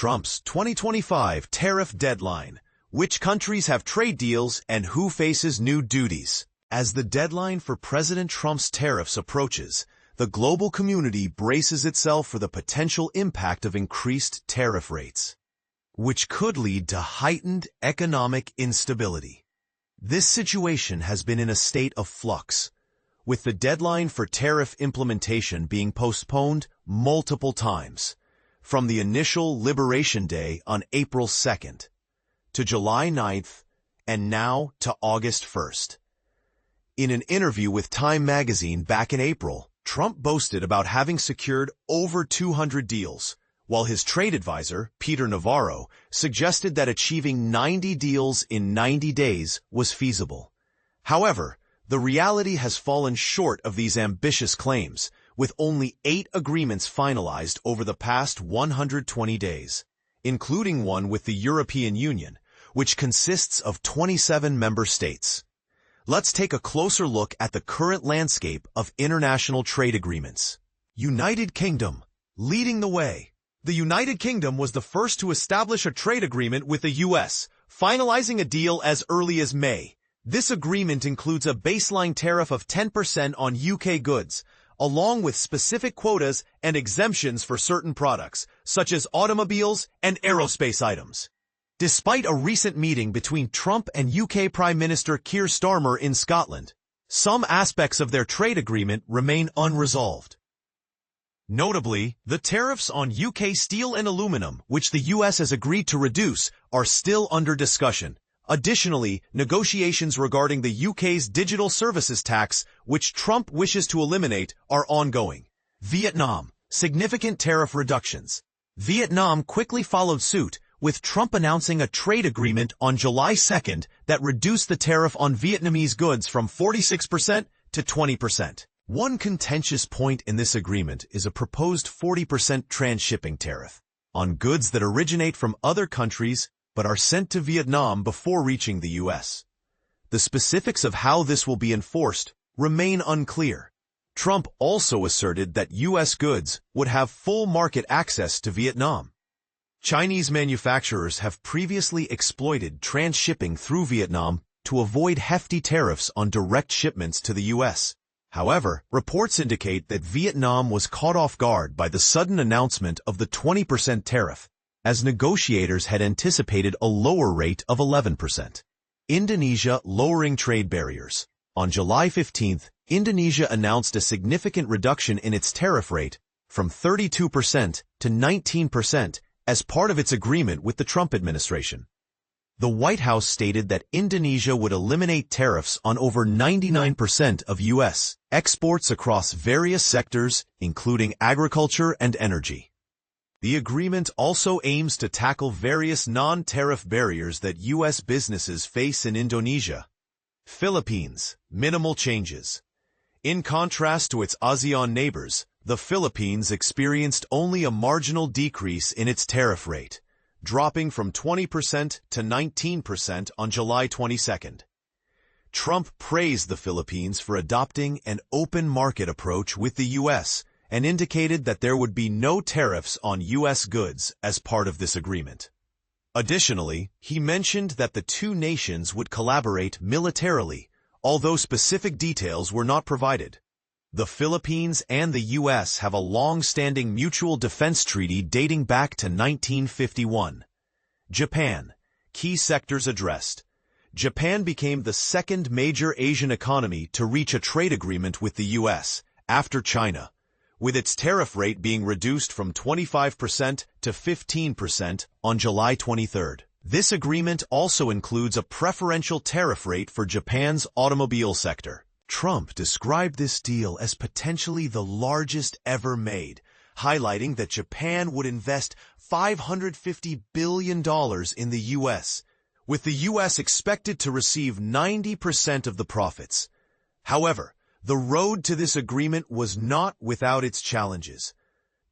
Trump's 2025 tariff deadline. Which countries have trade deals and who faces new duties? As the deadline for President Trump's tariffs approaches, the global community braces itself for the potential impact of increased tariff rates, which could lead to heightened economic instability. This situation has been in a state of flux, with the deadline for tariff implementation being postponed multiple times, from the initial Liberation Day on April 2nd to July 9th and now to August 1st. In an interview with Time magazine back in April, Trump boasted about having secured over 200 deals, while his trade advisor, Peter Navarro, suggested that achieving 90 deals in 90 days was feasible. However, the reality has fallen short of these ambitious claims, with only 8 agreements finalized over the past 120 days, including one with the European Union, which consists of 27 member states. Let's take a closer look at the current landscape of international trade agreements. United Kingdom, leading the way. The United Kingdom was the first to establish a trade agreement with the U.S., finalizing a deal as early as May. This agreement includes a baseline tariff of 10% on UK goods, along with specific quotas and exemptions for certain products, such as automobiles and aerospace items. Despite a recent meeting between Trump and UK Prime Minister Keir Starmer in Scotland, some aspects of their trade agreement remain unresolved. Notably, the tariffs on UK steel and aluminum, which the US has agreed to reduce, are still under discussion. Additionally, negotiations regarding the UK's digital services tax, which Trump wishes to eliminate, are ongoing. Vietnam, significant tariff reductions. Vietnam quickly followed suit, with Trump announcing a trade agreement on July 2nd that reduced the tariff on Vietnamese goods from 46% to 20%. One contentious point in this agreement is a proposed 40% transshipping tariff on goods that originate from other countries but are sent to Vietnam before reaching the U.S. The specifics of how this will be enforced remain unclear. Trump also asserted that U.S. goods would have full market access to Vietnam. Chinese manufacturers have previously exploited transshipping through Vietnam to avoid hefty tariffs on direct shipments to the U.S. However, reports indicate that Vietnam was caught off guard by the sudden announcement of the 20% tariff, as negotiators had anticipated a lower rate of 11%. Indonesia lowering trade barriers. On July 15th, Indonesia announced a significant reduction in its tariff rate from 32% to 19%, as part of its agreement with the Trump administration. The White House stated that Indonesia would eliminate tariffs on over 99% of U.S. exports across various sectors, including agriculture and energy. The agreement also aims to tackle various non-tariff barriers that U.S. businesses face in Indonesia. Philippines, minimal changes. In contrast to its ASEAN neighbors, the Philippines experienced only a marginal decrease in its tariff rate, dropping from 20% to 19% on July 22nd. Trump praised the Philippines for adopting an open market approach with the U.S. and indicated that there would be no tariffs on U.S. goods as part of this agreement. Additionally, he mentioned that the two nations would collaborate militarily, although specific details were not provided. The Philippines and the U.S. have a long-standing mutual defense treaty dating back to 1951. Japan. Key sectors addressed. Japan became the second major Asian economy to reach a trade agreement with the U.S., after China, with its tariff rate being reduced from 25% to 15% on July 23rd. This agreement also includes a preferential tariff rate for Japan's automobile sector. Trump described this deal as potentially the largest ever made, highlighting that Japan would invest $550 billion in the U.S., with the U.S. expected to receive 90% of the profits. However, the road to this agreement was not without its challenges.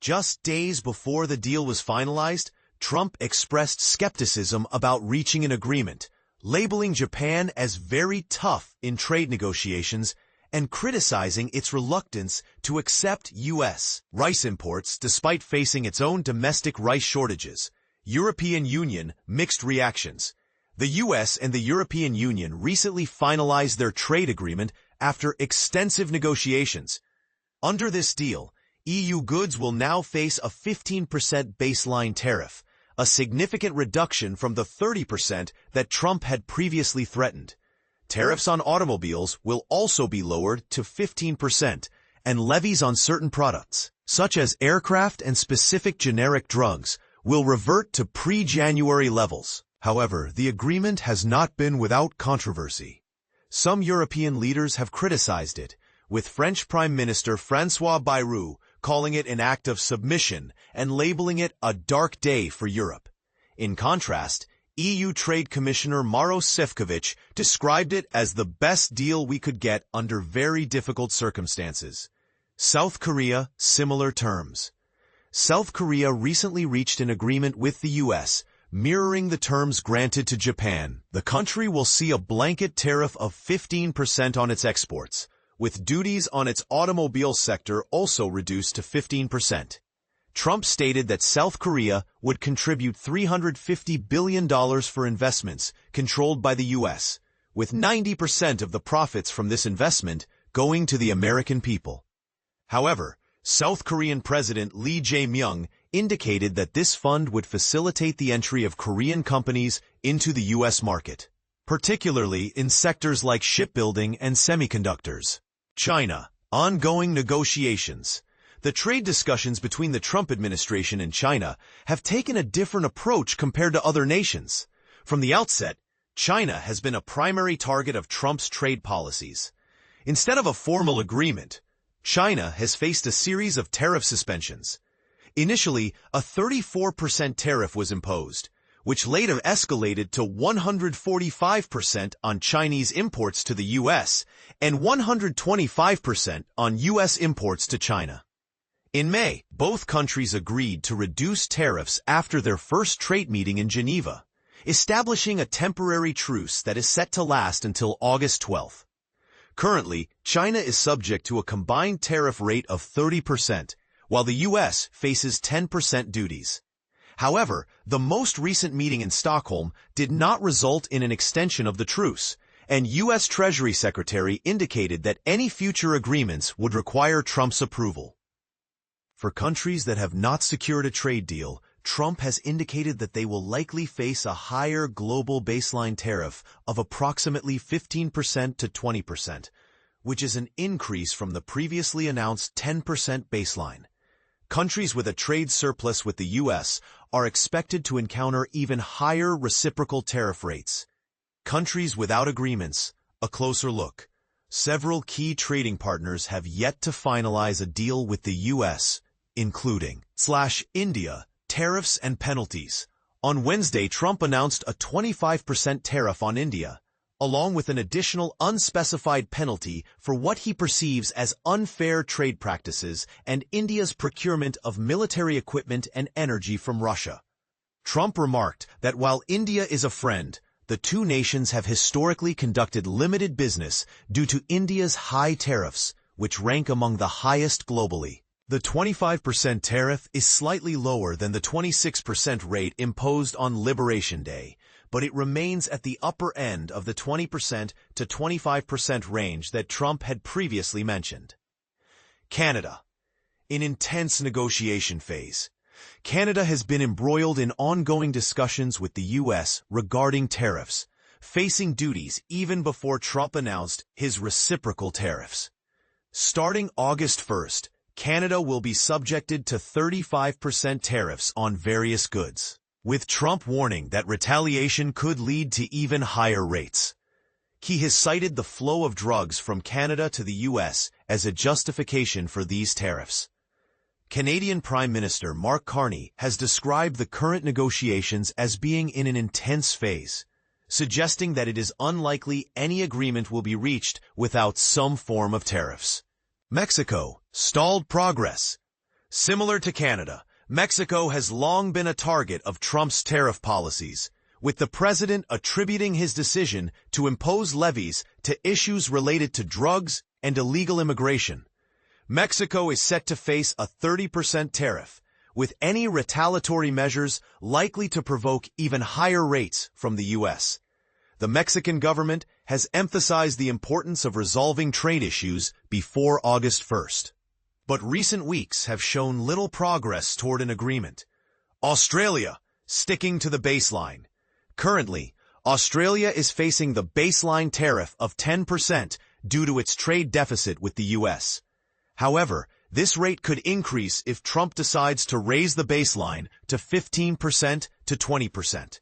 Just days before the deal was finalized, Trump expressed skepticism about reaching an agreement, labeling Japan as very tough in trade negotiations and criticizing its reluctance to accept U.S. rice imports despite facing its own domestic rice shortages. European Union, mixed reactions. The US and the European Union recently finalized their trade agreement after extensive negotiations. Under this deal, EU goods will now face a 15% baseline tariff, a significant reduction from the 30% that Trump had previously threatened. Tariffs on automobiles will also be lowered to 15%, and levies on certain products, such as aircraft and specific generic drugs, will revert to pre-January levels. However, the agreement has not been without controversy. Some European leaders have criticized it, with French Prime Minister François Bayrou calling it an act of submission and labeling it a dark day for Europe. In contrast, EU Trade Commissioner Maros Sefcovic described it as the best deal we could get under very difficult circumstances. South Korea, similar terms. South Korea recently reached an agreement with the US, mirroring the terms granted to Japan. The country will see a blanket tariff of 15% on its exports, with duties on its automobile sector also reduced to 15%. Trump stated that South Korea would contribute $350 billion for investments controlled by the U.S., with 90% of the profits from this investment going to the American people. However, South Korean President Lee Jae-myung indicated that this fund would facilitate the entry of Korean companies into the U.S. market, particularly in sectors like shipbuilding and semiconductors. China. Ongoing negotiations. The trade discussions between the Trump administration and China have taken a different approach compared to other nations. From the outset, China has been a primary target of Trump's trade policies. Instead of a formal agreement, China has faced a series of tariff suspensions. Initially, a 34% tariff was imposed, which later escalated to 145% on Chinese imports to the U.S. and 125% on U.S. imports to China. In May, both countries agreed to reduce tariffs after their first trade meeting in Geneva, establishing a temporary truce that is set to last until August 12th. Currently, China is subject to a combined tariff rate of 30%, while the U.S. faces 10% duties. However, the most recent meeting in Stockholm did not result in an extension of the truce, and U.S. Treasury Secretary indicated that any future agreements would require Trump's approval. For countries that have not secured a trade deal, Trump has indicated that they will likely face a higher global baseline tariff of approximately 15% to 20%, which is an increase from the previously announced 10% baseline. Countries with a trade surplus with the U.S. are expected to encounter even higher reciprocal tariff rates. Countries without agreements, a closer look. Several key trading partners have yet to finalize a deal with the U.S., including India, tariffs and penalties. On Wednesday, Trump announced a 25% tariff on India, along with an additional unspecified penalty for what he perceives as unfair trade practices and India's procurement of military equipment and energy from Russia. Trump remarked that while India is a friend, the two nations have historically conducted limited business due to India's high tariffs, which rank among the highest globally. The 25% tariff is slightly lower than the 26% rate imposed on Liberation Day, but it remains at the upper end of the 20% to 25% range that Trump had previously mentioned. Canada. In intense negotiation phase. Canada has been embroiled in ongoing discussions with the U.S. regarding tariffs, facing duties even before Trump announced his reciprocal tariffs. Starting August 1st, Canada will be subjected to 35% tariffs on various goods, with Trump warning that retaliation could lead to even higher rates. He has cited the flow of drugs from Canada to the U.S. as a justification for these tariffs. Canadian Prime Minister Mark Carney has described the current negotiations as being in an intense phase, suggesting that it is unlikely any agreement will be reached without some form of tariffs. Mexico. Stalled progress. Similar to Canada, Mexico has long been a target of Trump's tariff policies, with the president attributing his decision to impose levies to issues related to drugs and illegal immigration. Mexico is set to face a 30% tariff, with any retaliatory measures likely to provoke even higher rates from the U.S. The Mexican government has emphasized the importance of resolving trade issues before August 1st. But recent weeks have shown little progress toward an agreement. Australia, sticking to the baseline. Currently, Australia is facing the baseline tariff of 10% due to its trade deficit with the U.S. However, this rate could increase if Trump decides to raise the baseline to 15% to 20%.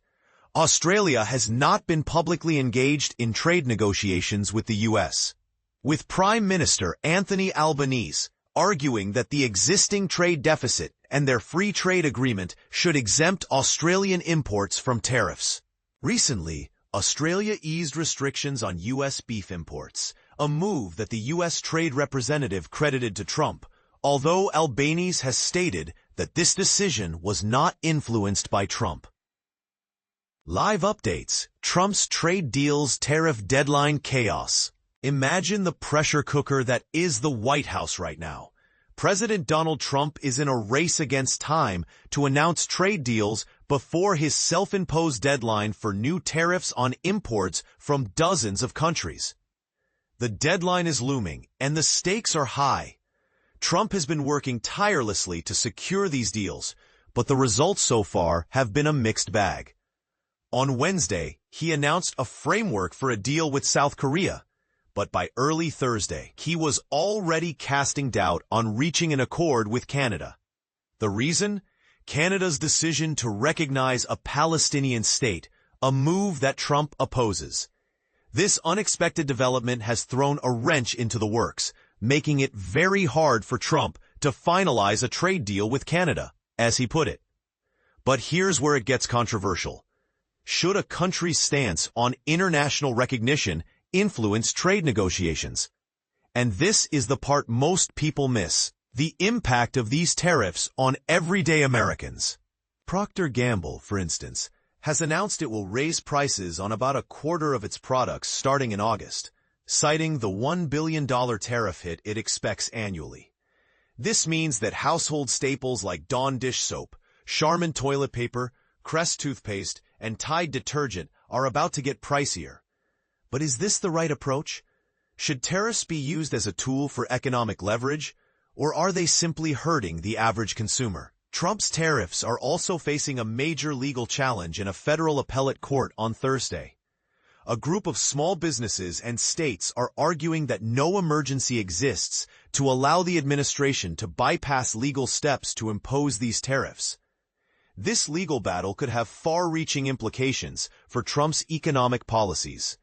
Australia has not been publicly engaged in trade negotiations with the U.S., with Prime Minister Anthony Albanese arguing that the existing trade deficit and their free trade agreement should exempt Australian imports from tariffs. Recently, Australia eased restrictions on U.S. beef imports, a move that the U.S. Trade Representative credited to Trump, although Albanese has stated that this decision was not influenced by Trump. Live updates: Trump's trade deals tariff deadline chaos. Imagine the pressure cooker that is the White House right now. President Donald Trump is in a race against time to announce trade deals before his self-imposed deadline for new tariffs on imports from dozens of countries. The deadline is looming, and the stakes are high. Trump has been working tirelessly to secure these deals, but the results so far have been a mixed bag. On Wednesday, he announced a framework for a deal with South Korea, but by early Thursday, he was already casting doubt on reaching an accord with Canada. The reason? Canada's decision to recognize a Palestinian state, a move that Trump opposes. This unexpected development has thrown a wrench into the works, making it very hard for Trump to finalize a trade deal with Canada, as he put it. But here's where it gets controversial. Should a country's stance on international recognition influence trade negotiations? And this is the part most people miss: the impact of these tariffs on everyday Americans. Procter & Gamble, for instance, has announced it will raise prices on about a quarter of its products starting in August, citing the $1 billion tariff hit it expects annually. This means that household staples like Dawn dish soap, Charmin toilet paper, Crest toothpaste, and Tide detergent are about to get pricier. But is this the right approach? Should tariffs be used as a tool for economic leverage, or are they simply hurting the average consumer? Trump's tariffs are also facing a major legal challenge in a federal appellate court on Thursday. A group of small businesses and states are arguing that no emergency exists to allow the administration to bypass legal steps to impose these tariffs. This legal battle could have far-reaching implications for Trump's economic policies.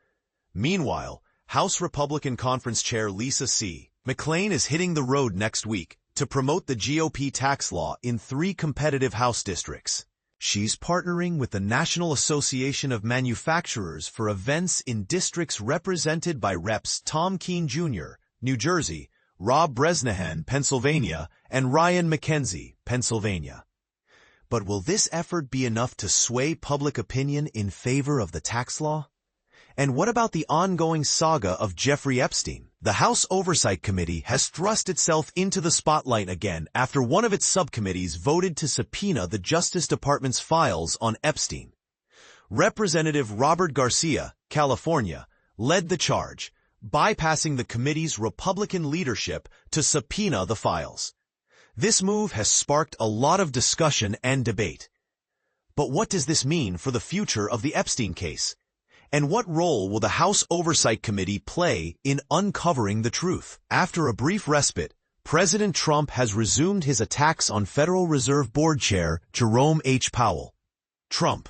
Meanwhile, House Republican Conference Chair Lisa C. McClain is hitting the road next week to promote the GOP tax law in 3 competitive House districts. She's partnering with the National Association of Manufacturers for events in districts represented by Reps Tom Keene Jr., New Jersey, Rob Bresnahan, Pennsylvania, and Ryan McKenzie, Pennsylvania. But will this effort be enough to sway public opinion in favor of the tax law? And what about the ongoing saga of Jeffrey Epstein? The House Oversight Committee has thrust itself into the spotlight again after one of its subcommittees voted to subpoena the Justice Department's files on Epstein. Representative Robert Garcia, California, led the charge, bypassing the committee's Republican leadership to subpoena the files. This move has sparked a lot of discussion and debate. But what does this mean for the future of the Epstein case? And what role will the House Oversight Committee play in uncovering the truth? After a brief respite, President Trump has resumed his attacks on Federal Reserve Board Chair Jerome H. Powell. Trump,